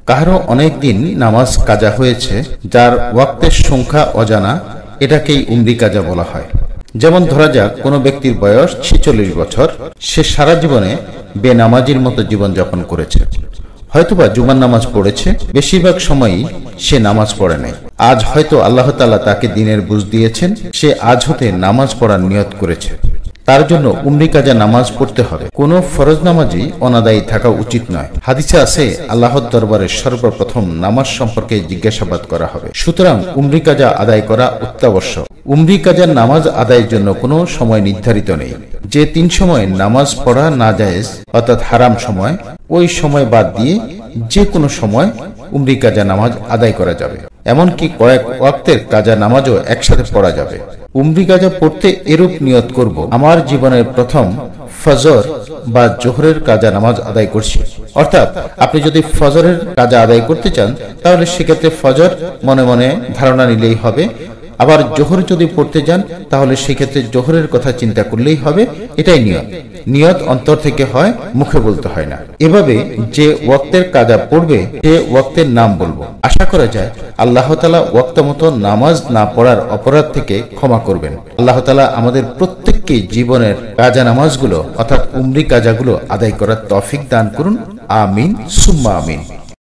কারো অনেক দিন নামাজ কাজা হয়েছে, যার ওয়াক্তের সংখ্যা অজানা, এটাকেই উমরি কাজা বলা হয়। যেমন ধরা যাক, কোনো ব্যক্তির বয়স 46 বছর, সে সারা জীবনে বেনামাজির মতো জীবনযাপন করেছে। হয়তোবা জুমার নামাজ পড়েছে, বেশিরভাগ সময়ই সে নামাজ পড়ে নাই। আজ হয়তো আল্লাহ তাআলা তাকে দিনের বুঝ দিয়েছেন, সে আজ হতে নামাজ পড়ার নিয়ত করেছে। তার জন্য উমরি কাজা নামাজ পড়তে হবে। কোনো ফরজ নামাজই অনাদায়ী থাকা উচিত নয়। হাদিসে আছে, আল্লাহর দরবারে সর্বপ্রথম নামাজ সম্পর্কে জিজ্ঞাসাবাদ করা হবে। সুতরাং উমরি কাজা আদায় করা অত্যাবশ্যক। উমরি কাজার নামাজ আদায়ের জন্য কোনো সময় নির্ধারিত নেই। যে 3 সময় নামাজ পড়া না জায়েজ অর্থাৎ হারাম সময়, ওই সময় বাদ দিয়ে যে কোনো সময় উমরি কাজা নামাজ আদায় করা যাবে। এমনকি কয়েক ওয়াক্তের কাজা নামাজও একসাথে পড়া যাবে। উমরি কাজা পড়তে এরূপ নিয়ত করব, আমার জীবনের প্রথম ফজর বা জোহরের কাজা নামাজ আদায় করছি। অর্থাৎ আপনি যদি ফজরের কাজা আদায় করতে চান, তাহলে সেক্ষেত্রে ফজর মনে মনে ধারণা নিলেই হবে। আবার জোহর যদি পড়তে যান, তাহলে সেক্ষেত্রে জোহরের কথা চিন্তা করলেই হবে। এটাই নিয়ত। নিয়ত অন্তর থেকে হয়, মুখে বলতে হয় না। এভাবে যে ওয়াক্তের কাজা পড়বে, সে ওয়াক্তের নাম বলবো। আশা করা যায় আল্লাহ তাআলা ওয়াক্ত মতো নামাজ না পড়ার অপরাধ থেকে ক্ষমা করবেন। আল্লাহ তাআলা আমাদের প্রত্যেককে জীবনের কাজা নামাজগুলো অর্থাৎ উমরি কাজাগুলো আদায় করার তৌফিক দান করুন। আমিন সুম্মা আমিন।